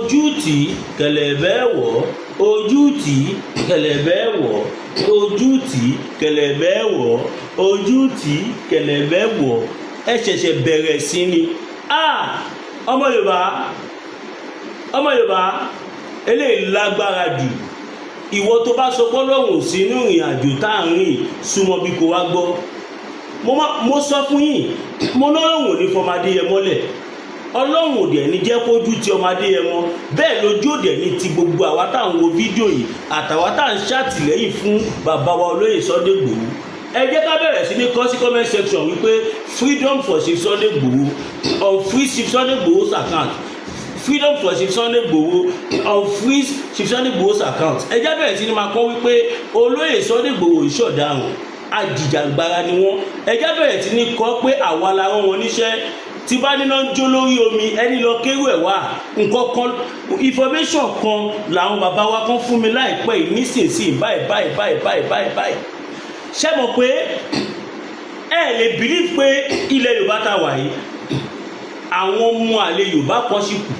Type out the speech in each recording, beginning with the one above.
ojú tí kẹ̀lẹ̀bẹ̀ wọ̀, ojú tí kẹ̀lẹ̀bẹ̀ wọ̀, ojú tí kẹ̀lẹ̀bẹ̀ wọ̀, ojú tí kẹ̀lẹ̀bẹ̀ wọ̀. Ẹ ṣẹ̀ṣẹ̀ bẹ̀rẹ̀ sí ni. Ọmọ Yorùbá eléyìí lágbára jù. Ìwọ tó bá sọ pé Ọlọ́run sínú ìrìn àjò tá à ń rìn súnmọ́ bí kò wá gbọ́. Mo sọ fún yín, mo lọ́rùn ò ní fọmọdé yẹ mọ́lẹ̀. Ọlọ́run ò dẹ̀ ní jẹ́ kójú ti ọmọdé yẹ mọ́. Bẹ́ẹ̀ lójú òdẹ̀ ní ti gbogbo àwa tá à ń wo fídíò yìí àtàwa tá à ń ṣàtìlẹ́yìn fún bàbá wa olóyè Sunday Igboho. Ẹ jẹ́ ká bẹ̀rẹ̀ sí ní kọ sí comment section wípé freedom for Chief Sunday Igboho on free Chief Sunday Igboho's account. Freedom for Chief Sunday Igboho on free Chief Sunday Igboho's account. Ẹ jẹ́ bẹ̀rẹ̀ sí ní máa kọ wípé olóyè Sunday Igboho ìṣọ̀daràn ajìjàgbara ni wọ́n. Ẹ jẹ́ bẹ̀rẹ̀ sí ní kọ pé àwa la rán wọn níṣẹ́. Tí bá níná ń jó lórí omi ẹni lọ kéwù ẹ̀ wá nǹkan kan information kan làwọn bàbá wa kan fún mi láìpẹ́ yìí nísinsìnyí báyìí. Ṣé mọ̀ pé ẹ lè believe pé ilẹ̀ Yorùbá tá wà yìí àwọn ọmọ àlè Yorùbá kan sì kù.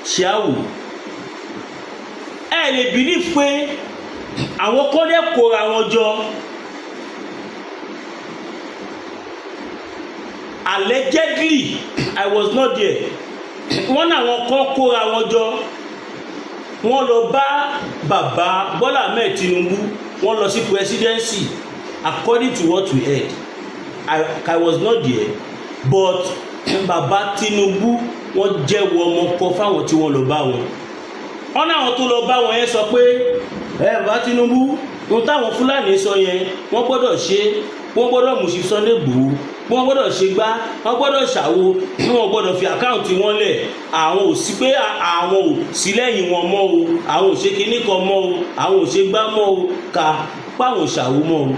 Ṣé àwò ẹ lè believe pé àwọn kọ́lẹ́ kóra wọn jọ. Allegedly, I was not there. Wọ́n náà wọn kọ́ kóra wọn jọ. Wọ́n lọ bá bàbá Bọ́lá Ahmed Tinubu. Wọ́n lọ sí presidency according to what we heard. I was not there, but bàbá Tinubu wọ́n jẹ́wọ́ ọmọ kọ fáwọn tí wọ́n lọ bá wọn. Wọ́n náà wọn tó lọ bá wọn yẹn sọ pé bàbá Tinubu ohun táwọn Fúlàní sọ yẹn wọ́n gbọ́dọ̀ ṣe, wọ́n gbọ́dọ̀ mú Chief Sunday Igboho, wọ́n gbọ́dọ̀ ṣe gbá, wọ́n gbọ́dọ̀ ṣàwo, wọ́n gbọ́dọ̀ fi àkáǹtì wọn lẹ̀. Àwọn ò sí pé àwọn ò sí lẹ́yìn wọn mọ́ o, àwọn ò ṣe kinní kan mọ́ o, àwọn ò ṣe gbá mọ́ o, ká páwọn ṣàwo mọ́ o.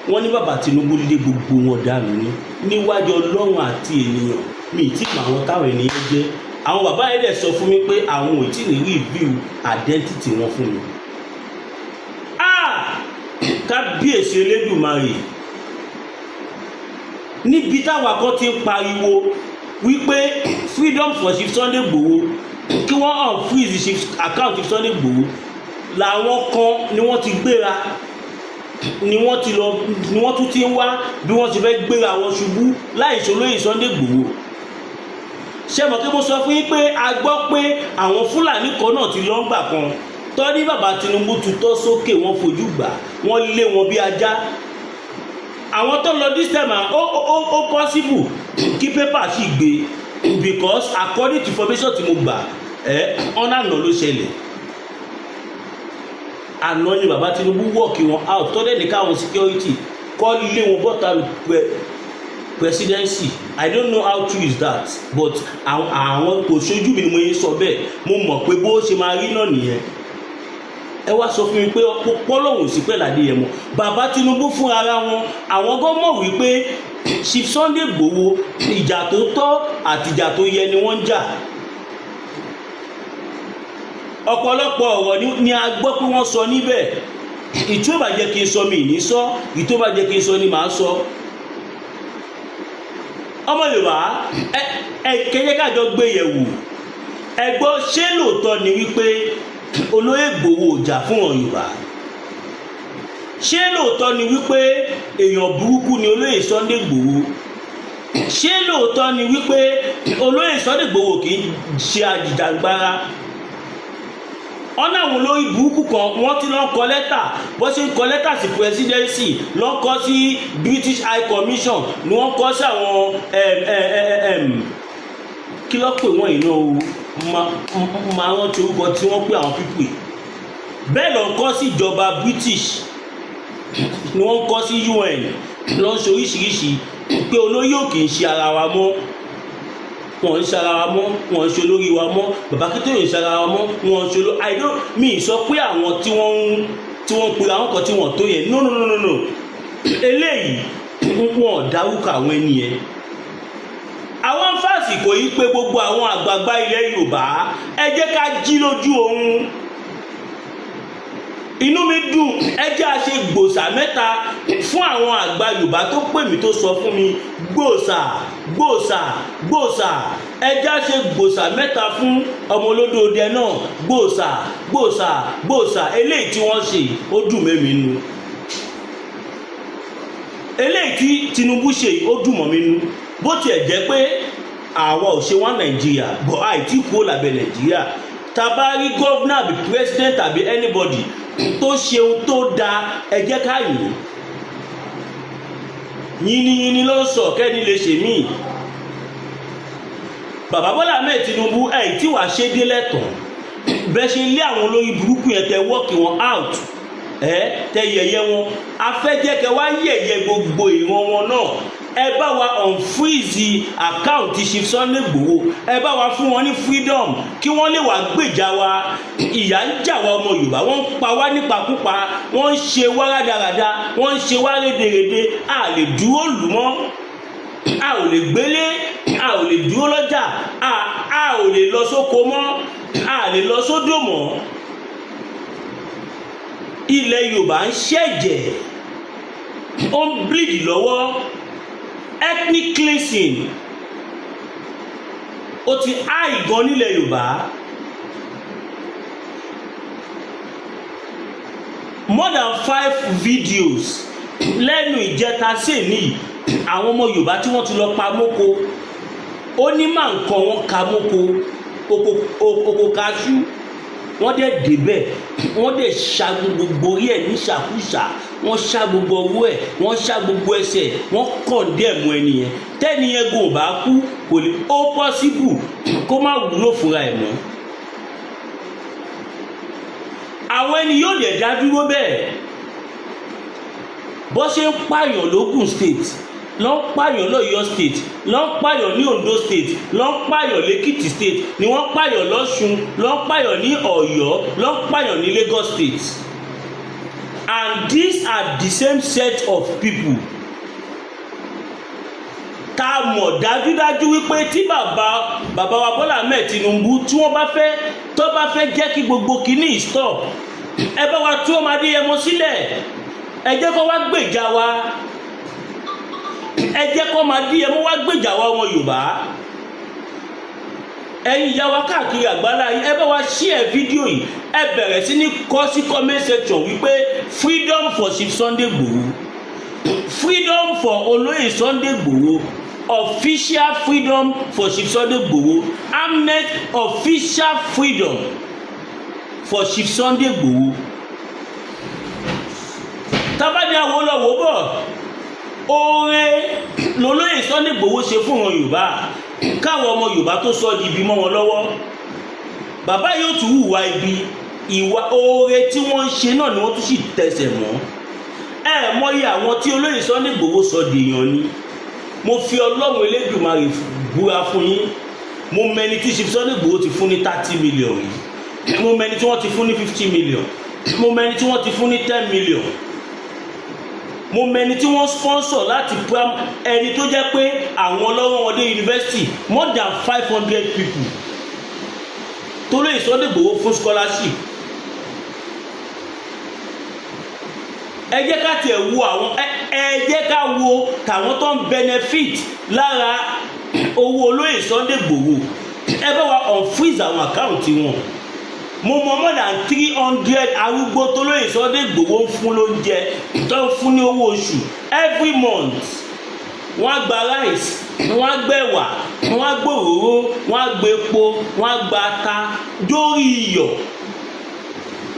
Wọ́n ní bàbá Tinubu lé gbogbo wọn dànù ní níwájú Ọlọ́run àti ènìyàn. Mi ì tí mọ àwọn táwọn ènìyàn jẹ́. Àwọn bàbá yẹn dẹ̀ sọ fún mi pé àwọn ò tí ì ní review identity wọn fún mi. Kábíyèsí Elédùmarè. Níbi táwa kan ti ń pariwo wípé freedom for Chief Sunday Igboho kí wọ́n unfreeze Chief account Chief Sunday Igboho làwọn kan ni wọ́n ti gbéra ni wọ́n tún ti ń wá bí wọ́n ti fẹ́ gbéra wọn ṣubú láì ṣolóyè Sunday Igboho. Ṣé mọ̀ kí mo sọ fún yín pé a gbọ́ pé àwọn Fúlàní kan náà ti lọ ń gbà kan tọ́ni bàbá Tinubu tutọ́ sókè wọ́n fojú gbà wọ́n lé wọn bí ajá. Àwọn tó lọ this time ó possible kí pépà sì gbé because according to information tí mo gbà ọ̀nà àná ló ṣẹlẹ̀. Àná ni bàbá Tinubu work wọn out tọ́lẹ̀ ní káwọn security kọ́ lé wọn bọ́ta presidency. I don't know how true is that, but àwọn kò ṣojú mi ni mo yẹ sọ bẹ́ẹ̀. Mo mọ̀ pé bó ṣe máa rí náà nìyẹn. Ẹ wá sọ fún mi pé pọ́lọ́hùn sí pẹ́ ládé yẹn mọ́. Bàbá Tinubu fún ara wọn àwọn gan mọ̀ wípé Chief Sunday Igboho ìjà tó tọ́ àti ìjà tó yẹ ni wọ́n ń jà. Ọ̀pọ̀lọpọ̀ ọ̀rọ̀ ni a gbọ́ pé wọ́n sọ níbẹ̀. Ìtú ò bá jẹ́ kí n sọ mi ní sọ, ìtú ò bá jẹ́ kí n sọ ni màá sọ. Ọmọ Yorùbá kẹjẹ kájọ gbé yẹ̀wò. Ẹ gbọ́ ṣé lóòótọ́ ni wípé Olóyè Igboho ò jà fún Yorùbá? Ṣé lóòótọ́ ni wípé èèyàn burúkú ni Olóyè Sunday Igboho? Ṣé lóòótọ́ ni wípé Olóyè Sunday Igboho kì í ṣe àjìjàgbara? Ọ̀nà àwọn olórí burúkú kan wọ́n ti lọ́n kọ lẹ́tà bó ṣe ń kọ lẹ́tà sí presidency lọ́n kọ sí British High Commission ni wọ́n kọ sí àwọn kí ló pè wọ́n iná o máa rántí orúkọ tí wọ́n pè àwọn pípé bẹ́ẹ̀ lọ́n kọ sí ìjọba British ni wọ́n kọ sí UN lọ́n ṣe oríṣiríṣi pé olóyè ò kì í ṣe ara wa mọ́. Wọ́n ń ṣara wa mọ́, wọ́n ń ṣe olórí wa mọ́, bàbá Akíntóyè ń ṣara wa mọ́, wọ́n ń ṣe olórí. Mi sọ pé àwọn tí wọ́n pe àwọn kan tí wọ́n tó yẹn no. Eléyìí wọ́n dárúkọ àwọn ẹni yẹn. Àwọn fásitì kò yí pé gbogbo àwọn àgbààgbà ilẹ̀ Yorùbá ẹ jẹ́ ká jí lójú oorun. Inú mi dùn ẹ jẹ́ a ṣe gbòòsà mẹ́ta fún àwọn àgbà Yorùbá tó pè mí tó sọ fún mi gbòòsà. gbòòsà gbòòsà ẹja ṣe gbòòsà mẹ́ta fún ọmọ olódòdẹ náà gbòòsà gbòòsà gbòòsà eléyìí tí wọ́n ṣe ó dùn mẹ́mi nú eléyìí tí Tinubu ṣe ó dùn mọ́ mi nú bó tiẹ̀ jẹ́ pé àwa ò ṣe wá Nàìjíríà bọ̀ àìtí kúrò lábẹ́ Nàìjíríà tabari gọ́vnà àbí president àbí anybody tó ṣeun tó da ẹ jẹ́ ká yìn yìnyínyìnyín ló ń sọ kẹ́ni lè ṣe míì bàbá Bọ́lá Ahmed Tinubu ẹ̀ tí wàá ṣe dé lẹ́tọ̀ọ́ bẹ́ẹ̀ ṣe lé àwọn olórí burúkú yẹn tẹ wọ́ọ̀kì wọn out tẹ yẹ̀yẹ́ wọn afẹ́jẹ́kẹ́ wá yẹ̀yẹ́ gbogbo ìran wọn náà ẹ bá wa unfreeze àkáǹtì Chief Sunday Igboho ẹ bá wa fún wọn ní freedom kí wọ́n lè wá gbèjà wa ìyà ń jà wá ọmọ Yorùbá wọ́n ń pa wá nípakúpa wọ́n ń ṣe wá rádaràda wọ́n ń ṣe wá rédèrèdè a lè dúró lù mọ́ a ò lè gbélé a ò lè dúró lọ́jà a ò lè lọ sóko mọ́ a lè lọ sódò mọ́ ilẹ̀ Yorùbá ń ṣẹ̀jẹ̀ ó ń bleed lọ́wọ́ ethnic cleansing ó ti high gan nílẹ̀ Yorùbá more than 5 videos lẹ́nu ìjẹta sẹ́ni àwọn ọmọ Yorùbá tí wọ́n ti lọ pa mọ́kò ó ní máa ń kọ́ wọn ka mọ́kò oko kaṣú wọ́n dẹ̀ débẹ̀ wọ́n dẹ̀ ṣa gbogbo orí ẹ̀ ní ṣàkúṣà wọ́n ṣá gbogbo ọwọ́ ẹ̀ wọ́n ṣá gbogbo ẹsẹ̀ wọ́n kọ̀ndẹ̀mù ẹnìyẹn tẹ́niyẹn gò bá kú kò lè ó pọ́síbù kó má wúlò fúnra ẹ̀ mọ́ àwọn ẹni yóò dẹ̀ dá dúró bẹ́ẹ̀ bó ṣe ń pààyàn lógùn state ló ń pààyàn lọ́yọ́ state ló ń pààyàn ní Ondo state ló ń pààyàn lẹ́kìtì state ni wọ́n pààyàn lọ́ṣun ló ń pààyàn ní Ọ̀yọ́ ló ń pààyàn ní Lagos state and these are the same set of people tá a mọ̀ dájúdájú wípé tí bàbá wa Bọ́lá Ahmed Tinubu tí wọ́n bá fẹ́ jẹ́ kí gbogbo kìíní stop ẹ bá wa tú ọmọ Adéyẹmọ sílẹ̀ ẹ jẹ́ kó wá gbèjà wa ẹ jẹ́ kó máa dí ẹmú wá gbèjà wa ọmọ Yorùbá ẹ̀yin ìyá wa káàkiri àgbálá yìí ẹ bá wa share fídíò yìí ẹ bẹ̀rẹ̀ sí ní kọ sí comment section wípé freedom for Chief Sunday Igboho freedom for Oloye Sunday Igboho official freedom for Chief Sunday Igboho amnet official freedom for Chief Sunday Igboho tábàdí àwọn olówó bọ̀ oore lolóyè Sunday Igboho ṣe fún wọn Yorùbá káwọn ọmọ Yorùbá tó sọ di ibi mọ́ wọn lọ́wọ́ bàbá yóò tún hùwà ibi ìwà oore tí wọ́n ń ṣe náà ni wọ́n tún sì tẹsẹ̀ mọ́ ẹ mọyì àwọn tí olóyè Sunday Igboho sọ dèèyàn ni mo fi Ọlọ́run Elédùmarè búra fún yín mo mẹni tí Chief Sunday Igboho ti fún ní 30 million yìí mo mẹni tí wọ́n ti fún ní 50 million mo mẹni tí wọ́n ti fún ní 10 million mo mẹni tí wọ́n sponsor láti ẹni tó jẹ́ pé àwọn lọ́wọ́ wọn dé university more than 500 people tó lè Sunday Igboho fún scholarship ẹ jẹ́ ká tiẹ̀ wo àwọn ẹ jẹ́ ká wo tàwọn tó ń benefit lára owó olóyè Sunday Igboho ẹ bá wa unfreeze àwọn àkáǹtì wọn mo mọ more than 300 arúgbó tó lóyè Sunday Igboho ń fún lóúnjẹ tó ń fún ní owó oṣù every month wọ́n á gba rice wọ́n á gbẹ̀wà wọ́n á gbòòrò wọ́n á gbé epo wọ́n á gba ata dórí iyọ̀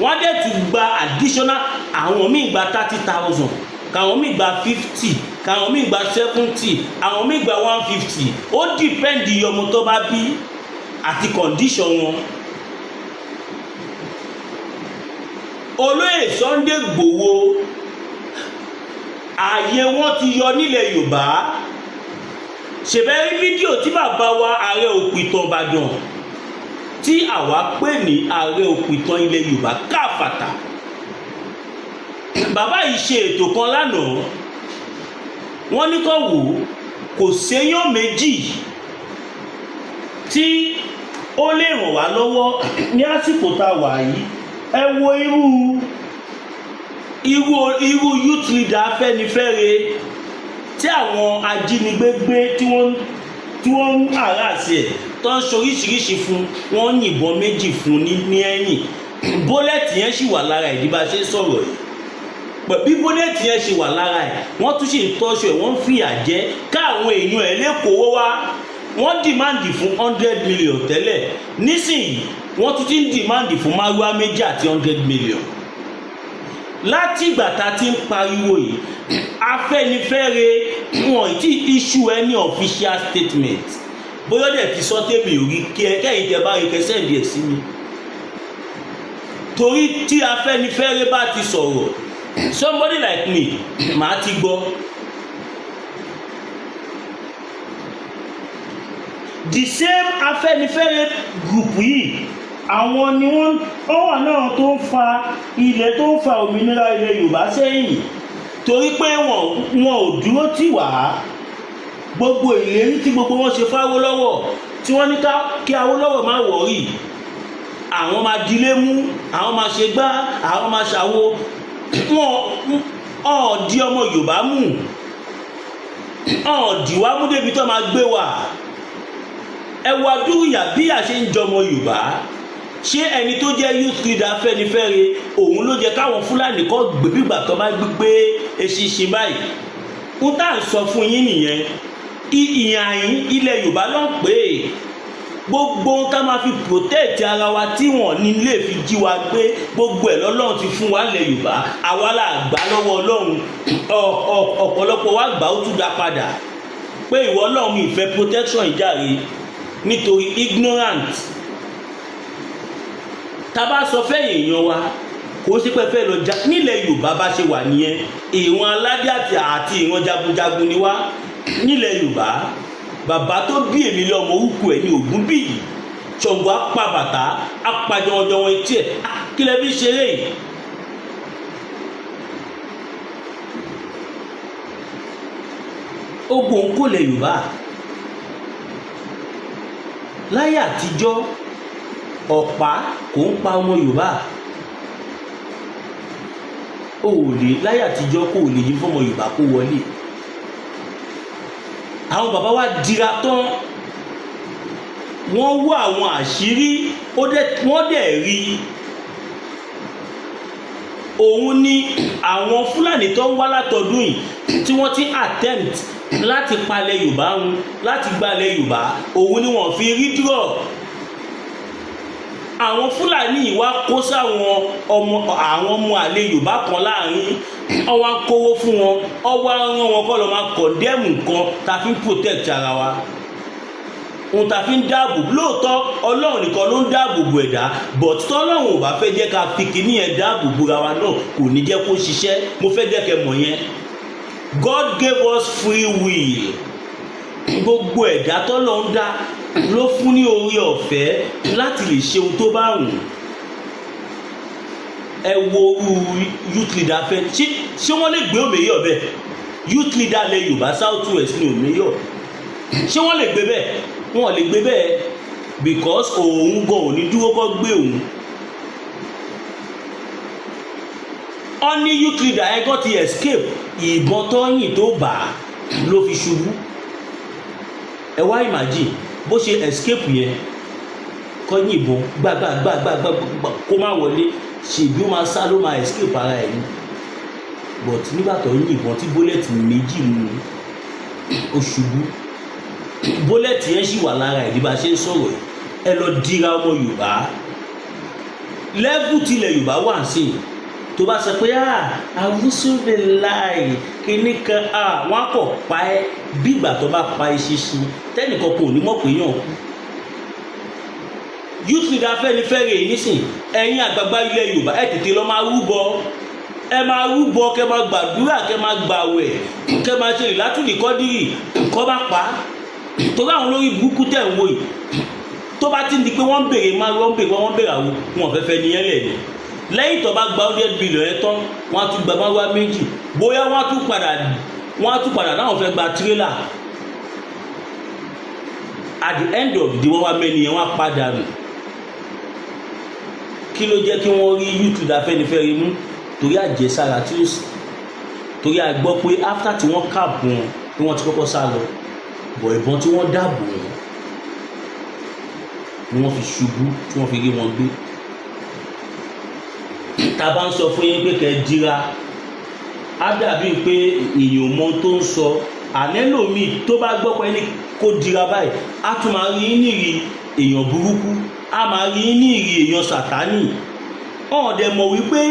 wọ́n á dẹ̀ tún gba additional àwọn míì gba 30,000 káwọn míì gba 50 káwọn míì gba 70 àwọn míì gba 150 ó depend iye ọmọ tó bá bí àti condition wọn. olóyè Sunday Igboho ààyè wọn ti yọ nílẹ̀ Yorùbá ṣèbẹ́rí fídíò tí bàbá wa ààrẹ òpìtàn Ìbàdàn tí àwa pè ní ààrẹ òpìtàn ilẹ̀ Yorùbá káfàtà bàbá yìí ṣe ètò kan lánàá wọ́n ní kó wò kò séyàn méjì tí ó lè ràn wá lọ́wọ́ ní àsìkò tá a wà yìí ẹ wo irú youth leader Afẹ́nifẹ́re tí àwọn ajínigbé gbé tí wọ́n tí wọ́n ń harass ẹ̀ tó ń ṣoríṣiríṣi fún wọ́n yìnbọn méjì fún ní ẹ̀yìn bólẹ́tì yẹn sì wà lára ìdí bá ṣe sọ̀rọ̀ yìí bí bólẹ́tì yẹn ṣe wà lára ẹ̀ wọ́n tún ṣe ń tọ́ṣọ ẹ̀ wọ́n ń fìyà jẹ káwọn èèyàn ẹ̀ lẹ́kọ̀ọ́ wá wọ́n dìmáàndì fún 100 million tẹ́lẹ̀ nísìnyí wọ́n tún ti ń dìmáàndì fún márúwá méjì àti 100 million láti ìgbà tá a ti ń pariwo yìí Afẹ́nifẹ́re wọn ti issue any official statement bóyá dẹ̀ ti sọ tèmi ò rí kẹ́yìn tẹ bá rí kẹsẹ́ ìdí ẹ̀ sí mi torí tí Afẹ́nifẹ́re bá ti sọ̀rọ̀ somebody like me màá ti gbọ́. The same Afẹ́nifẹ́re group yìí àwọn ni wọ́n wà náà tó ń fa ilẹ̀ tó ń fa òmìnira ilẹ̀ Yorùbá sẹ́yìn torí pé wọn ò dúró tì wá gbogbo ìlérí tí gbogbo wọn ṣe f'Awólọ́wọ̀ tí wọ́n ní kí Awólọ́wọ̀ má wọ̀rí àwọn máa dilé mú àwọn máa ṣe gbá àwọn máa ṣàwo wọn ọ̀ọ́dí ọmọ Yorùbá mú ọ̀ọ́dí wá mú débi tó máa gbé wà ẹwà dúrúyà bí a ṣe ń jọmọ Yorùbá ṣé ẹni tó jẹ́ youth leader Afẹ́nifẹ́re òun ló jẹ́ káwọn Fúlàní kọ́ gbẹ̀bígbà tó bá gbé eṣinṣin báyìí ń tà ń sọ fún yín nìyẹn ìyàn yín ilẹ̀ Yorùbá ló ń pè é gbogbo ohun tá máa fi protect ara wa tí wọ́n ní lè fi jí wa gbé gbogbo ẹ̀ lọ́lọ́run ti fún wa ilẹ̀ Yorùbá àwa là gbà lọ́wọ́ Ọlọ́run ọ̀pọ̀lọpọ̀ wa gbà ó tún dá padà pé ìwọ Ọlọ́run mi ìfẹ́ protection ìjàre nítorí ignorant tá bá sọ fẹ́yìn èèyàn wa kò sí pé fẹ́ lọ jà nílẹ̀ Yorùbá bá ṣe wà nìyẹn ìran aládé àti ìran jagunjagun ni wá nílẹ̀ Yorùbá bàbá tó bí èmi lé ọmọ orúkọ ẹ̀ ní Ògún bí yìí Ṣàngó apá bàtà apàjọwọjọwọ etí ẹ̀ kí lẹ fi ṣeré yìí. ogun kò lẹ̀ Yorùbá láyé àtijọ́ ọ̀pá kò ń pa ọmọ Yorùbá ó lè láyé àtijọ́ kò lè yí fọmọ Yorùbá kó wọlé àwọn bàbá wa dira tán wọ́n wá àwọn àṣírí wọ́n dẹ̀ rí òun ni àwọn Fúlàní tó ń wá látọdún yìí tí wọ́n ti attempt láti palẹ̀ Yorùbá run láti gbalẹ̀ Yorùbá òun ni wọ́n fi rí draw àwọn Fúlàní yìí wá kó sáwọn ọmọ àlè Yorùbá kan láàrin ọwọ́ kówó fún wọn ọwọ́ rán wọn kọ́ lọ́ máa kọ̀ndẹ́mù nǹkan tá a fi ń protect ara wa ohun tá a fi ń dáàbò lóòótọ́ Ọlọ́run nìkan ló ń dáàbò bo ẹ̀dá but tọ́lọ́run ò bá fẹ́ jẹ́ ká fi kíní ẹ̀ dáàbò bo ara wa náà kò ní jẹ́ kó ṣiṣẹ́ mo fẹ́ jẹ́ kẹ́ mọ̀ yẹn God gave us free will gbogbo ẹ̀dá tọ́lọ́run dá ló fún ní oore ọ̀fẹ́ láti lè ṣe ohun tó bá wù ẹ wo youth leader fẹ́ ṣé wọ́n lè gbé òmèyọ̀ bẹ́ẹ̀ youth leader lẹ Yorùbá South West ní òmèyọ̀ ṣé wọ́n lè gbé bẹ́ẹ̀ wọ́n lè gbé bẹ́ẹ̀ because òun gan ò ní dúró kọ́ gbé òun ọ ní youth leader ẹ gan ti escape ìbọn tọ́yìn tó bà á ló fi ṣubú ẹ wá imagine bó ṣe escape yẹn kọ́ yìnbọn gbàgbàgbàgbàgbà kó má wọlé ṣèbí ó máa sá ló máa escape ara ẹ̀ ní but nígbà tó yìnbọn tí bólẹ́tì méjì mú ó ṣubú bólẹ́tì yẹn ṣì wà lára ẹ̀ bí bá ṣe ń sọ̀rọ̀ ẹ lọ dira ọmọ Yorùbá lẹ́bù tilẹ̀ Yorùbá wà sí tó bá sọ pé àwùsùnbẹ láì kíní kan wọn kò pa ẹ́ bí ìgbà tó bá pa eṣinṣin tẹ́nìkan kò ní mọ̀ pé yàn kú youth leader Afẹ́nifẹ́re yìí nísìn ẹ̀yin àgbààgbà ilẹ̀ Yorùbá ẹ tètè lọ máa rúbọ ẹ máa rúbọ kẹ máa gbàdúrà kẹ máa gbàwẹ̀ kẹ máa ṣe ìlátùnì kọ́dírì kọ́ bá pa torí àwọn olórí burúkú tẹ̀ ń wò yìí tó bá ti ń di pé wọ́n béèrè àwọn wọn fẹ́fẹ́ nìyẹn lẹ̀ ni lẹ́yìn tó bá gba 100 billion ẹ tán wọ́n á tún gba máa wá méjì bóyá wọ́n á tún padà láwọn fẹ́ gba tírélà at the end of the day wọ́n wá mẹ́ni yẹn wọ́n á padà nù kí ló jẹ́ kí wọ́n rí YouTube Afẹ́nifẹ́re mú torí àjẹsára torí a gbọ́ pé after tí wọ́n kààbù wọn tí wọ́n ti kọ́kọ́ sá lọ bọ̀ ìbọn tí wọ́n dáàbò wọn ni wọ́n fi ṣubú tí wọ́n fi rí wọn gbé. tá a bá ń sọ fún yín pé kẹ́ ẹ dira á dàbí pé èèyàn mọ tó ń sọ ànẹ́lòmíì tó bá gbọ́ pé ní kó dira báyìí á tún máa rí nírì èèyàn burúkú á máa rí nírì èèyàn sàtánì. ọ̀hún dẹ̀ mọ̀ wípé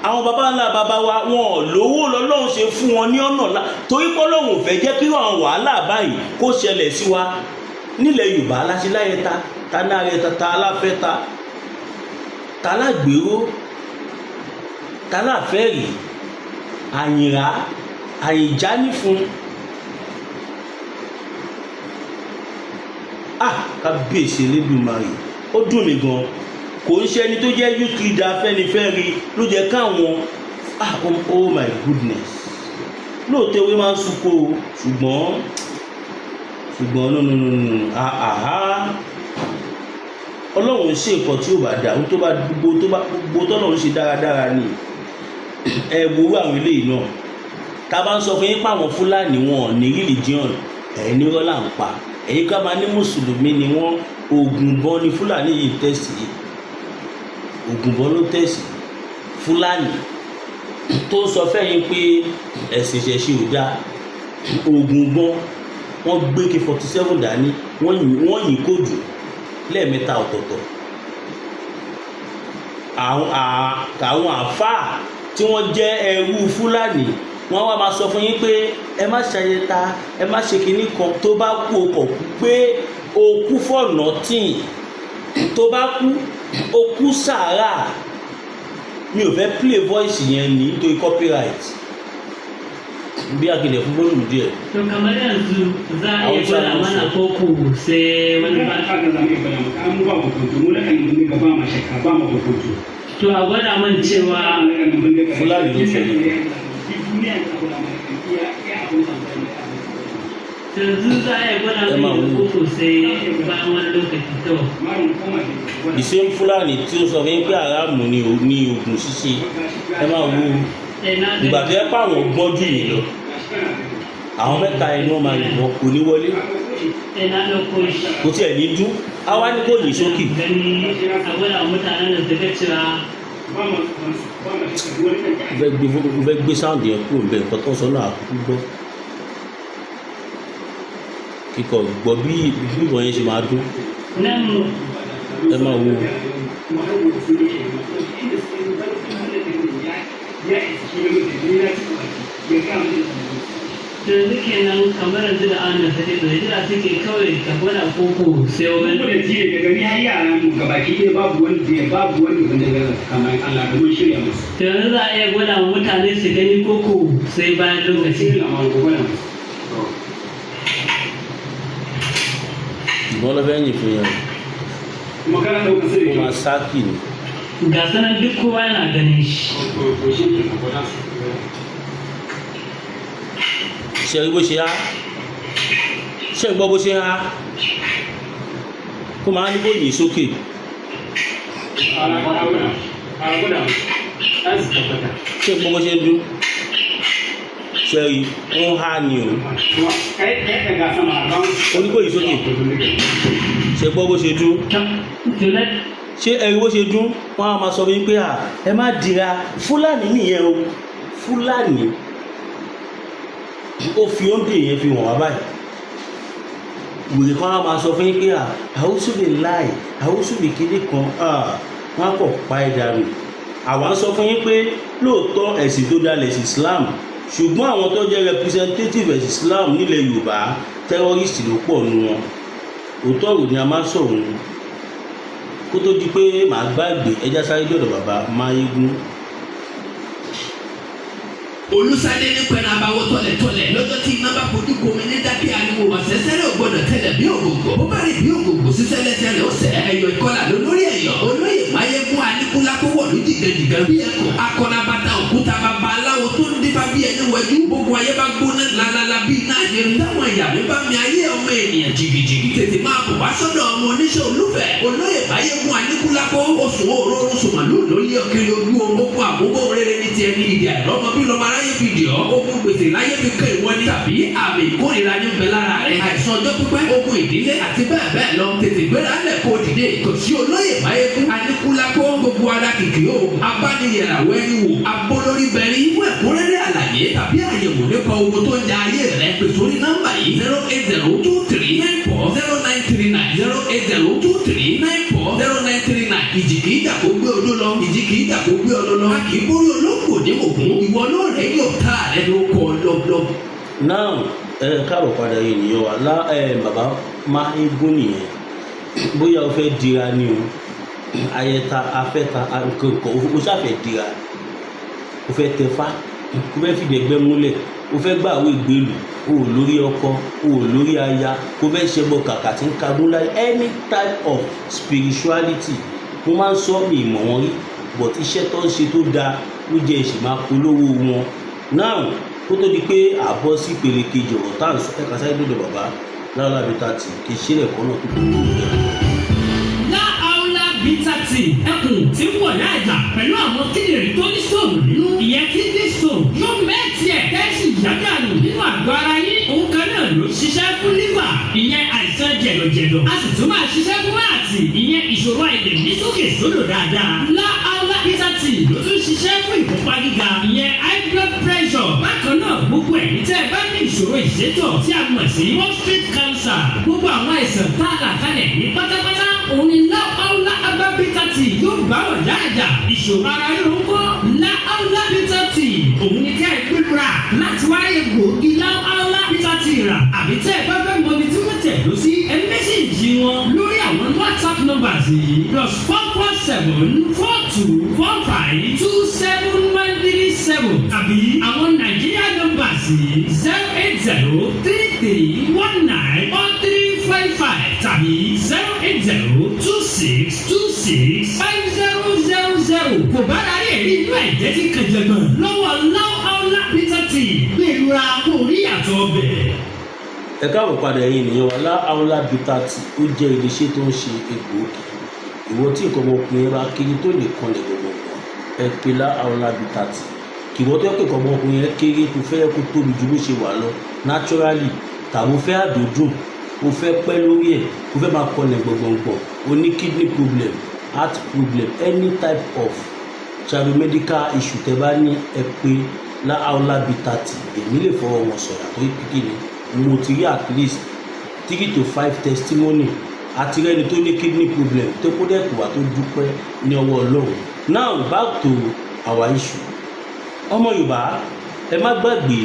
àwọn baba ńlá baba wa wọn ò lówó lọ́lọ́run ṣe fún wọn ní ọ̀nà ńlá torí pé Ọlọ́run ò fẹ́ jẹ́ kí àwọn wàhálà báyìí kó ṣẹlẹ̀ sí wa nílẹ̀ Yorùbá aláṣẹláyẹ ta náà rẹ ta aláfẹ́ ta lágbèrò ta láfẹ́rì àyìnrá àyìnjáni fún kábíyèsí Elédùmarè ó dùn mí gan kò ń ṣe ẹni tó jẹ́ youth leader Afẹ́nifẹ́re ló jẹ́ káwọn oh my goodness lóòótọ́ ewé máa ń súnkó o ṣùgbọ́n no Ọlọ́run ṣe nǹkan tí ó bá dà tó bá gbogbo tọ́lọ́run ṣe dáradára ni ẹ wo àwọn eléyìí náà tá a bá ń sọ fún yín pé àwọn Fúlàní wọn ní religion ẹ̀yin ní rọ́lá ń pa ẹ̀yin ká máa ní mùsùlùmí ni wọ́n Ògùnbọn ni Fúlàní yìí tẹ̀sí Ògùnbọn ló tẹ̀sí Fúlàní tó sọ fẹ́yìn pé ẹ̀sìn ìṣẹ̀ṣe ò dáa Ògùnbọn wọ́n gbé K47 dání wọ́n yìn kóòdù lẹ́ẹ̀mẹ́ta ọ̀tọ̀ọ̀tọ̀ àwọn àfáà tí wọ́n jẹ́ ẹrú Fúlàní wọ́n wá máa sọ fún yín pé ẹ má ṣàyẹta ẹ má ṣe kinní kan tó bá kú ọkọ̀ pé o kú fọ̀nà tíì tó bá kú o kú sàárà mi ò fẹ́ play voice yẹn ní nítorí copyright bí akéde fún bọ́ọ̀lù díẹ̀. To kamar yanzu za a iya gwada mana koko sai wani ba ka ga zame gwada maka an ba ku kuntu mu da kan mun ga ba ma shakka ba ma ku kuntu to a gwada man cewa Fulani ne sai yanzu za a iya gwada mana koko sai ba wani lokaci to ìṣe Fúlàní tí ó sọ fún pé aráàmù ni oògùn ṣíṣe ẹ máa wo ìgbà tó yẹ pé àwọn gbọ́n jù yìí lọ àwọn mẹ́ta ẹni wọ́n máa yìnbọn kò ní wọlé kò tiẹ̀ ní dún á wá ní kò yìn sókè. fẹ́ gbé sáǹdì yẹn kúrò bẹ́ẹ̀ nǹkan tó ń sọ náà kú gbọ́ kíkọ gbọ́ bí ìbọn yẹn ṣe máa dún ẹ máa wo. yanzu kenan kamar yanzu da an da take da jira take kawai ka gwada koko sai wani da jiya daga ni har yaran mu gabaki ɗaya babu wani wanda ya kamar Allah da mun shirya musu to yanzu za a iya gwada wa mutane su gani koko sai bayan lokaci ìbọn lọ fẹ́ yìn fún yẹn ó máa sáàkì ni. ga sanan duk kowa yana ganin shi ṣe rí bó ṣe há ṣe gbọ́ bó ṣe há kó máa ní kó yìn sókè. ṣe gbọ́ bó ṣe dún ṣe rí ń há ni o ó ní kó yìn sókè ṣe gbọ́ bó ṣe dún ṣé ẹ rí bó ṣe dún wọ́n á máa sọ wípé ẹ má dira Fúlàní nìyẹn o Fúlàní ó fi oúnjẹ yẹn fi hàn wá báyìí wèrè kan á máa sọ fún yín pé àwùsù lè láì àwùsù lè kéde kan wọn á kọ̀ pa ẹ̀ dànù àwa ń sọ fún yín pé lóòótọ́ ẹ̀sìn tó dalẹ̀ sí Islam ṣùgbọ́n àwọn tó jẹ́ representative ẹ̀sìn Islam nílẹ̀ Yorùbá terrorist ló pọ̀ nù wọn òótọ́ ọ̀rọ̀ ni a máa sọ̀rọ̀ kó tó di pé màá gbàgbé ẹja sáré dọ̀dọ̀ bàbá Máyégún. Olùsàdé ní pẹ̀lú àbáwọ̀ tọ̀lẹ̀tọ̀lẹ̀ lọ́jọ́ tí iná bá fojú gbomi ní dákẹ́ ariwo àṣẹṣẹ́rẹ́ ògbọ́dọ̀ tẹ̀lẹ̀ bí ògògbò bó bá rí bí ògògbò sísẹ́ lẹ́sẹ̀ rẹ̀ ó sẹ̀ ẹ̀yọ̀ ìkọlà lólórí ẹ̀yọ̀ olóyè Máyégún Aníkúlápówọ̀ ló dìgẹ̀dìgẹ̀ bí ẹ̀kọ́ akọ̀nàbàtà òkúta bàbá aláwo tó ń dífá bí ẹni wẹ̀jú gbogbo ayé bá gbóná lálálá bíi náà ní táwọn ìyá mi bá mi ayé ọmọ ènìyàn jìgìjìgì tètè máa bọ̀ wá sọ́dọ̀ ọmọ oníṣẹ́ olúfẹ̀ olóyè báyégún aníkúlápó oṣù òróró sùmàlú lórí ọkiri ojú ogun àkókò rere ní tiẹ̀ ní ìdí àìrọ́mọ bí lọ́mọ aráyé fi dì ọ́ ogun gbèsè láyé fi kẹ́ ìwọ ní tàbí àmì ìkórìíra ní bẹ lára rẹ̀ àìsàn ọjọ́ pípẹ́ ogun ìdílé àti bẹ́ẹ̀ bẹ́ẹ̀ lọ tètè gbéra lẹ̀ kó dìde kò sí olóyè báyégún aníkúlápó gbogbo ara kìkì o abániyẹ̀ràwọ̀ ẹni wò abólórí bẹ̀rí fún ẹ̀kúnrẹ́rẹ́ àlàyé tàbí àyẹ̀wò nípa ogun tó ń ja ayé rẹ̀ pè sórí nọ́mbà yìí 08023940939 ìjì kìí jà kó gbé odó lọ ìjì kìí jà kó gbé ọdọ lọ a kìí borí olóńgbò ní ògún ìwọ náà rẹ yóò tá rẹ ló kọ lọlọ. now káàbọ̀ padà yìí nìyẹn wà lá bàbá máa ń gún nìyẹn bóyá o fẹ́ dira ni o ayẹta afẹ́ta nǹkan o ṣàfẹ́ dira o fẹ́ tẹfá o fẹ́ fìdí ẹgbẹ́ múlẹ̀ o fẹ́ gbà àwọn ìgbèlú o ò lórí ọkọ o ò lórí aya o fẹ́ ṣẹbọ kàkà tí ń kagún láyé any type of spirituality mo máa ń sọ mi ìmọ̀ wọn rí but iṣẹ́ tó ń ṣe tó dáa ló jẹ́ ìṣì máa polówó wọn now kó tó di pé àbọ̀ sí ìpele kejì ọ̀rọ̀ tá à ń sọ ẹ̀ka sáré lọ́dọ̀ bàbá lára bíta tì kì í ṣe ẹ̀kọ́ náà tó tó tó rẹ̀. láàlá bíta tì ẹkùn tí ń wọ̀ náà jà pẹ̀lú àwọn kíndìnrín tó ní stone nínú ìyẹn kidney stone yóò mẹ́ẹ̀tì ẹ̀ kẹ́sì yágànù nínú àgọ́ ara yín òun kan náà ló ṣiṣẹ́ fún liver ìyẹn àìsàn jẹ̀dọ̀jẹ̀dọ̀ a sì tún máa ṣiṣẹ́ fún láti ìyẹn ìṣòro àìlèmí sókè sódò dáadáa láàlá bíta tì ló tún ṣiṣẹ́ fún ìfúnpá gíga ìyẹn high blood pressure bákan náà gbogbo ẹ̀yin tẹ́ ẹ bá ní ìṣòro ìṣètọ̀ tí a mọ̀ sí prostate cancer gbogbo àwọn àìsàn tá a là kalẹ̀ ní pátápátá òun ni láàlá bíta tì yóò bá wọn dáadáa ìṣòro ara yóò ń kọ́ láàlá bíta tì òun ni ká ẹ gbéra láti wáyé gbòógì láàlá bíta tì rà àbí tẹ́ ẹ bá fẹ́ mọ ibi tí wọ́n tẹ̀ lọ sí ẹ mẹ́sẹ̀jì wọn lórí àwọn WhatsApp numbers yìí +447-4245-27137 tàbí àwọn Nàìjíríà numbers yìí 08033191355 tàbí 08026265000 kò bá ráyè rí inú ẹ̀jẹ̀ tí kẹjẹgbọ̀n lọ́wọ́ láàlá bíta tì gbèrúra kò rí àtọ̀ ọbẹ̀. ẹ káàbọ̀ padà yìí nìyẹn wà láàlá bíta tì ó jẹ́ iléeṣẹ́ tó ń ṣe egbòogi ìwọ tí nǹkan ọmọkùnrin bá kiri tó lè kanlẹ̀ gbogbo ẹ pé láàlá bíta tì kìwọ́ tó yẹ pé nǹkan ọmọkùnrin yẹn kéré tó fẹ́ kó tóbi ju bó ṣe wà lọ naturally tàbí o fẹ́ àdódùn o fẹ́ pẹ́ lórí ẹ̀ o fẹ́ máa kanlẹ̀ gbọ̀ngbọ̀ngbọ̀n o ní kidney problem heart problem any type of medical issue tẹ́ bá ní ẹ pé láàlá bíta tì èmi lè fọwọ́ wọn sọ̀rọ̀ àtọ́yí kíkiri mo ti rí at least 3 to 5 testimony àti rẹ́ni tó ní kidney problem tó kó dẹ́kun wá tó dúpẹ́ ní ọwọ́ Ọlọ́run. Now back to our issue. ọmọ Yorùbá ẹ má gbàgbé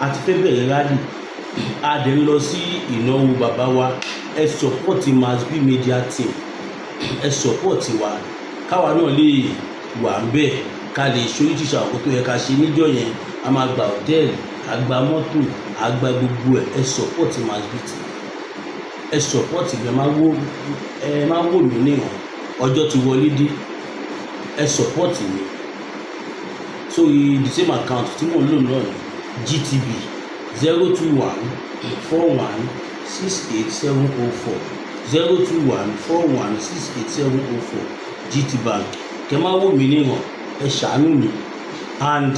àti fẹ́ bẹ̀rẹ̀ rally a dẹ̀ ń lọ sí ìnáwó bàbá wa ẹ support Mass B media team ẹ support wa káwa náà lè wà ń bẹ̀ ká lè ṣoríṣiṣẹ́ àwọn tó yẹ ká ṣe níjọ́ yẹn a máa gba hòtẹ́ẹ̀lì a gba mọ́tò a gba gbogbo ẹ support Mass B team ẹ support mi ẹ máa wò mí níwọ̀n ọjọ́ ti wọlé dé ẹ support mi so the same account tí mo ń lò náà GTB 02141687040 02141687040 GT Bank kẹ máa wò mí níwọ̀n ẹ ṣàánú mi and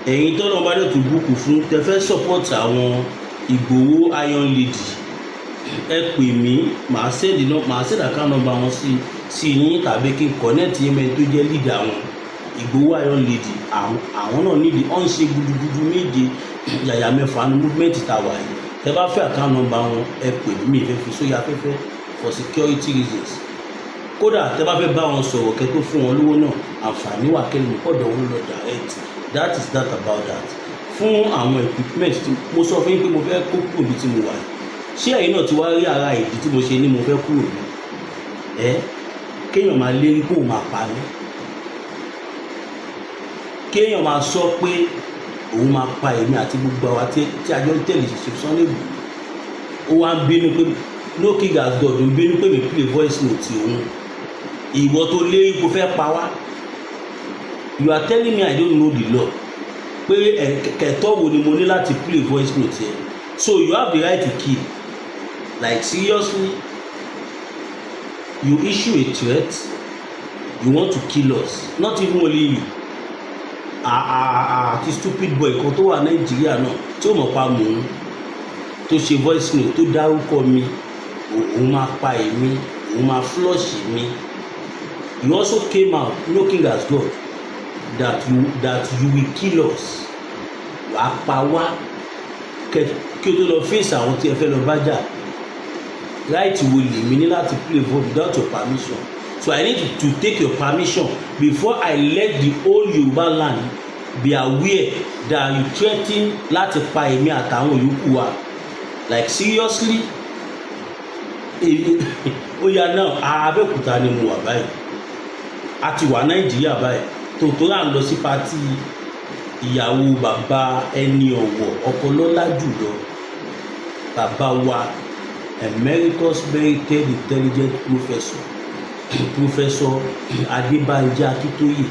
ẹ̀yin tọ́nà bá dẹ̀ tó búkù fún tẹ fẹ́ support àwọn Ìgbòho Iron Lady ẹ pè mí màá send account number wọn sí yín tàbí kí n connect yín mẹ́rin tó jẹ́ leader wọn Ìgbòho Iron Lady àwọn náà nídìí ọ̀n ṣe gudugudu méje yàyà mẹ́fà ní movement tàwa yìí tẹ bá fẹ́ account number wọn ẹ pè mí ìfẹ́ fi sóyà afẹ́fẹ́ for security reasons kódà tẹ bá fẹ́ bá wọn sọ̀rọ̀ kẹ́ tó fún wọn lówó náà àǹfààní wà kẹ́lẹ́ ọ̀dọ̀ wọn lọ direct that is that about that fún àwọn equipment mo sọ fún yín pé mo fẹ́ kó kúrò bí tí mo wà ṣé ẹ̀yin náà ti wá rí ara ìdí tí mo ṣe ní mo fẹ́ kúrò ní kéèyàn máa lérí kó máa pa ní kéèyàn máa sọ pé òun máa pa èmi àti gbogbo àwa tí a jọ ń tẹ̀lé ṣe Sunday Igboho ó wá ń bínú pé no king as God ń bínú pé mi play voice note òun ìwọ tó lérí kó fẹ́ pa wá you are telling me I don't know the law pé ẹ̀tọ́ wo ni mo ní láti play voice note yẹn. So you have the right to kill. Like seriously, you issue a threat, you want to kill us, not even only you. Àti stupid boy kan tó wà Nàìjíríà náà tí ó mọ̀ pa mò ń tó ṣe voice note tó dárúkọ mi, òun máa pa èmi, òun máa flush mi. You also came out knocking as God that you will kill us. Wàá pa wá kí o tó lọ face àwọn tí ẹ fẹ́ lọ bá jà. Right wo lè mi ní láti play vote without your permission. So I need to take your permission before I let the whole Yoruba land be aware that you threaten láti pa èmi àtàwọn yòókù wa. Like seriously, ó yá náà Abẹ́òkúta ni mo wà báyìí. A ti wà Nàìjíríà báyìí. Tòótọ́ là ń lọ sí pátì ìyàwó bàbá ẹni ọ̀wọ̀ ọ̀pọ̀lọ́lá jùlọ. Bàbá wa emeritus merited intelligent professor Adébánjí Akíntóyè.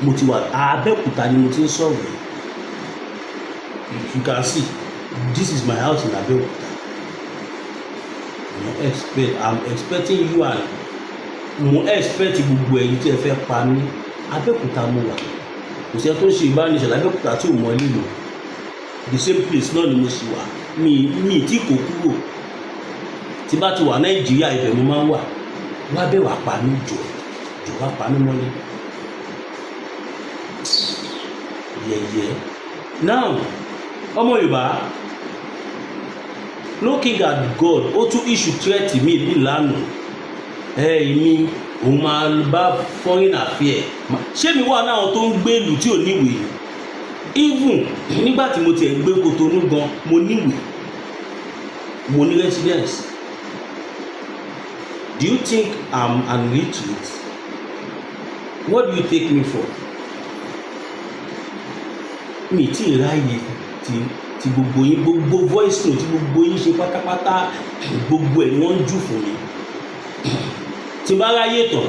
Mo ti wà Abẹ́òkúta ni mo ti ń sọ̀rọ̀ yìí. You can see this is my house in Abẹ́òkúta. I'm expecting you and mo expect gbogbo ẹ̀yin tí ẹ fẹ́ pa mí. Abẹ́òkúta mo wà. Kò sí ẹ tó ń ṣe ìbánisẹ̀ l'Abẹ́òkúta tí ò mọ ilé lò. The same place náà ni mo ṣì wà. Mi tí kò kúrò. Tí bá ti wà Nàìjíríà ibẹ̀ mo máa ń wà. Wá bẹ̀ wá pa mí jọ wá pa mí mọ́lé. Yẹ̀yẹ́. Now ọmọ Yorùbá looking at God ó tún issue threat mi ìlànà èmi òun máa bá foreign affair. Ṣé mi wà náà tó ń gbé ìlú tí ò níwèé? Even nígbà tí mo tiẹ̀ gbé Kòtónú gan mo níwèé, mo ní residence. Do you think I'm an illiterate? What do you take me for? Mi tí ráyè ti gbogbo yín, gbogbo voice note tí gbogbo yín ṣe pátápátá, gbogbo ẹ̀ ni wọ́n ń jù fún mi. Tí bá ráyè tán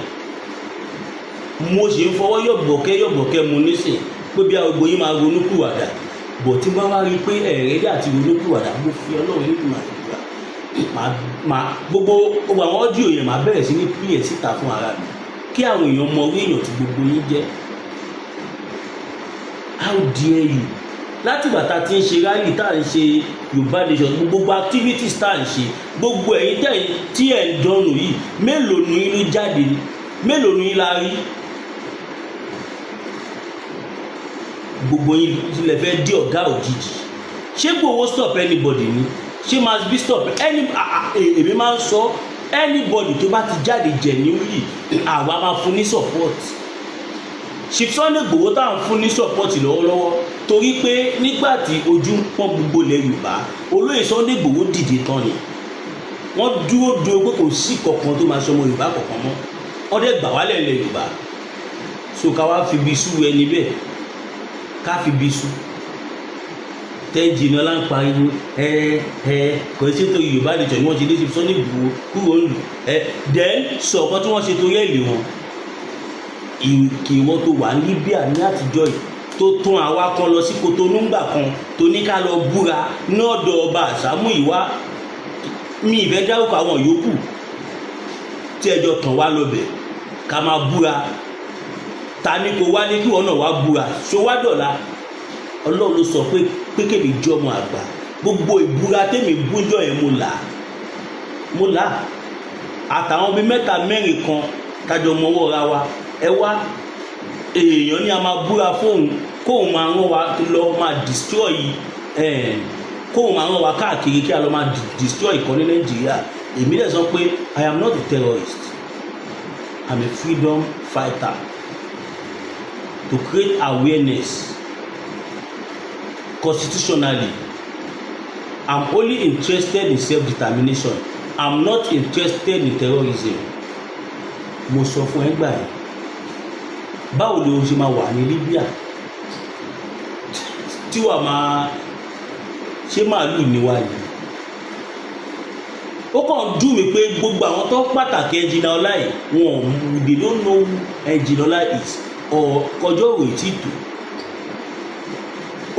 mo ṣe ń fọwọ́ yọ̀bọ̀kẹ́ mo nísìn pé bí gbogbo yín máa ronú kúwàdà, bọ̀ tí bá wá rí pé ẹ̀rẹ́dì àti ronú kúwàdà mo fi Ọlọ́run nínú àdúrà gbogbo àwọn ọ́díò yẹn máa bẹ̀rẹ̀ sí ní pílẹ̀ síta fún ara mi kí àwọn èèyàn mọ orí èèyàn tí gbogbo yín jẹ́. How dare you? Láti ìgbà tá a ti ń ṣe rally tá à ń ṣe Yorùbá nation, gbogbo activities tá à ń ṣe, gbogbo ẹ̀yin tí ẹ̀ ń dánù yìí, mélòó nu yín ló jáde, mélòó nu yín la rí? Gbogbo yín lè fẹ́ dí ọ̀gá òjijì. Ṣé Igboho stop anybody ni? Ṣé must be stop èmi máa ń sọ anybody tó bá ti jáde genuinely àwa máa fún ní support. Chief Sunday Igboho tá à ń fún ní support lọ́wọ́lọ́wọ́ torí pé nígbà tí ojú ń pọ́n gbogbo ilẹ̀ Yorùbá, olóyè Sunday Igboho dìde tán ni. Wọ́n dúró pé kò sí kankan tó máa ṣọmọ Yorùbá kankan mọ́. Wọ́n dẹ̀ gbà wálẹ̀ ilẹ̀ Yorùbá. So ká wá fi bí sú ẹni bẹ́ẹ̀, ká fi bí sú. Tẹ́jì ni ọlá ń pariwo kò sí tó Yorùbá nìjọ ni wọ́n ti dé Chief Sunday Igboho kúrò ń lù. Then sọ̀kan tí wọ́n ṣe torí ẹ̀lì wọn. Kì í wọ́n tó wà ní Libya ní àtijọ́ yìí tó tún àwa kan lọ sí Kòtónú ńgbà kan tó ní ká lọ búra ní ọ̀dọ̀ ọba Àṣàmúyìwá. Mi ìfẹ́ dárúkọ àwọn yòókù tí ẹjọ́ tàn wá lọ́bẹ̀ ká máa búra. Ta ni kò wá ní kí wọ́n náà wá búra? So wá dọ̀la Ọlọ́run ló sọ pé kébì jọmọ àgbà. Gbogbo ìbúra tèmi bújọ́ yẹn mo là àtàwọn bíi mẹ́ta mẹ́rin kan kájọ mọ́wọ́ ra wa. Ẹ wá èèyàn ní a máa búra fóun kóun máa rán wa lọ máa destroy kóun máa rán wa káàkiri kí a lọ máa destroy ìkànnì Nàìjíríà. Èmi dẹ̀ sọ pé I am not a terrorist. I'm a freedom fighter to create awareness constitutionally. I'm only interested in self-determination. I'm not interested in terrorism. Mo sọ fún ẹgbà yìí. Báwo ló ṣe máa wà ní Libya tí wà máa ṣe màálù níwájú? Ó kàn dùn mí pé gbogbo àwọn tó pàtàkì Engineer Oloye wọn they don't know who Engineer Oloye is or kọjọ́ òwe tí tò.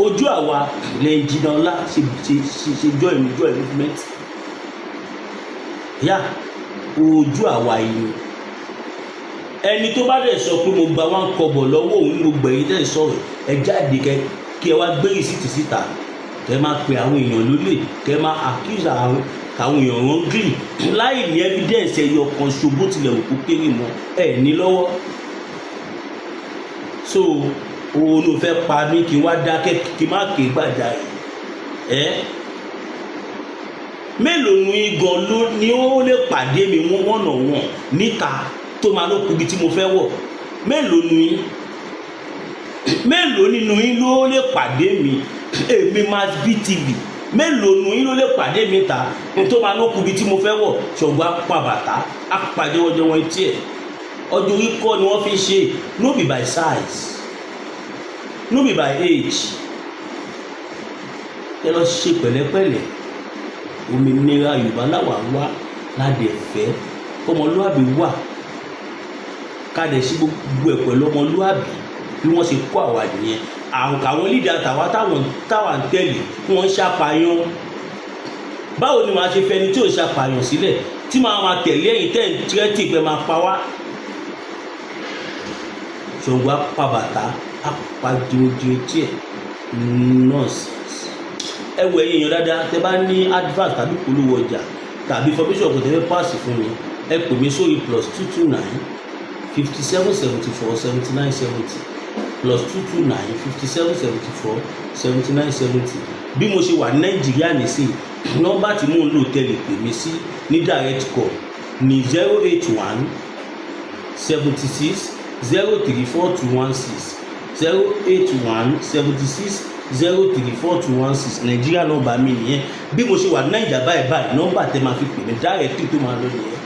ojú àwa lẹ́yìn jìnnà ọlá ṣe join movement yá ojú àwa yìí ẹni tó bá dẹ̀ sọ pé mo gba wọn kọ́bọ̀ lọ́wọ́ òun ní gbogbo ẹ̀yin tẹ̀ sọ̀rọ̀ ẹ jáde kí ẹ wá gbé rìsíìtì síta kẹ máa pe àwọn èèyàn lólè kẹ máa accuse àwọn èèyàn wrongly láì ní evidence ẹyọ kan ṣogbó tilẹ̀ òkú kéré mọ́ ẹ ní lọ́wọ́ so òun ló fẹ́ pa mí kí n wá dákẹ́ kí n má ké gbàjà ẹ mélòó nu igan ló ní ó lè pàdé mi wọ́n níta tó máa ló kú ibi tí mo fẹ́ wọ̀ mélòó nínú yín ló lè pàdé mi èmi máa bí tv mélòó nu yín ló lè pàdé mi ta tó máa ló kú ibi tí mo fẹ́ wọ̀ ṣọ̀gbọ́n apá bàtà apàdé ọjọ́ wọn etí ẹ̀ ọjọ́ orí kọ́ ni wọ́n fi ṣe no be by size no be by age ẹ lọ ṣe pẹ̀lẹ́pẹ̀lẹ́ òmìnira Yorùbá láwa wá ládẹ fẹ́ ọmọlúàbí wà kádẹ sí gbogbo ẹ̀ pẹ̀lú ọmọlúàbí bí wọ́n ṣe kó àwa nìyẹn àwọn lídà tàwa táwa ń tẹ̀lé kí wọ́n ṣàpàyàn báwo ni màá ṣe fẹni tí ò ṣàpàyàn sílẹ̀ tí màá tẹ̀lé ẹ̀yìn tẹ̀ ń tírẹ́tì pé máa pa wá ṣòwò apàbàtà apàdìròdìrò tiẹ̀ nọ́ọ̀sì ẹ wọ ẹ̀yin èèyàn dáadáa tẹ bá ní advert tàbí polówó ọjà tàbí information kò tẹ́lẹ̀ páàsì fún mi ẹ pè mí sórí +229 5774 7970 +229 5774 7970 bí mo ṣe wà ní Nàìjíríà nìsín nọ́mbà tí mò ń lò tẹ́lẹ̀ pè mí sí ní direct call ní 081 76 034 216 081 76 034 216 Nàìjíríà nọ́mbà mi nìyẹn bí mo ṣe wà ní Nàìjíríà báyìí nọ́mbà tẹ máa fi pè mí direct tó máa lọ nìyẹn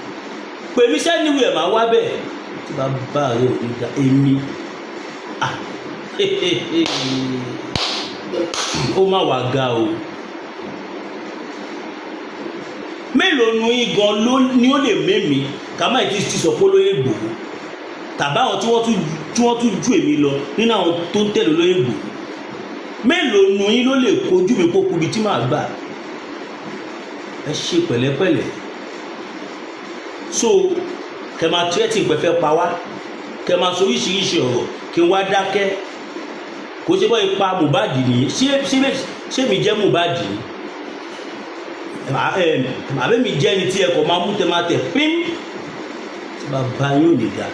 pè mí sẹ́ni wíwẹ̀ máa wá bẹ́ẹ̀ tí bá bá rẹ̀ ò ní da èmi ó má wà ga o mélòó nu igan ni ó lè mẹ́mi ká má ti sọ pé Olóyè Igboho tàbí àwọn tí wọ́n tún ju èmi lọ nínú àwọn tó ń tẹ̀lé Olóyè Igboho mélòó nu yín ló lè kojú mi kó kubi tí màá gbà ẹ ṣe pẹ̀lẹ́pẹ̀lẹ́ so kẹ máa tírẹ́tì pẹ̀fẹ́ pa wá kẹ máa sọ oríṣiríṣi ọ̀rọ̀ kí n wá dákẹ́ kò ṣe bọ́ ipa Mohbad nìyẹn ṣé mi jẹ́ Mohbad ni àbẹ́ mi jẹ́ ẹni tí ẹ kò máa mú tẹ́ máa tẹ̀ pín tí bàbá yóò lè dá.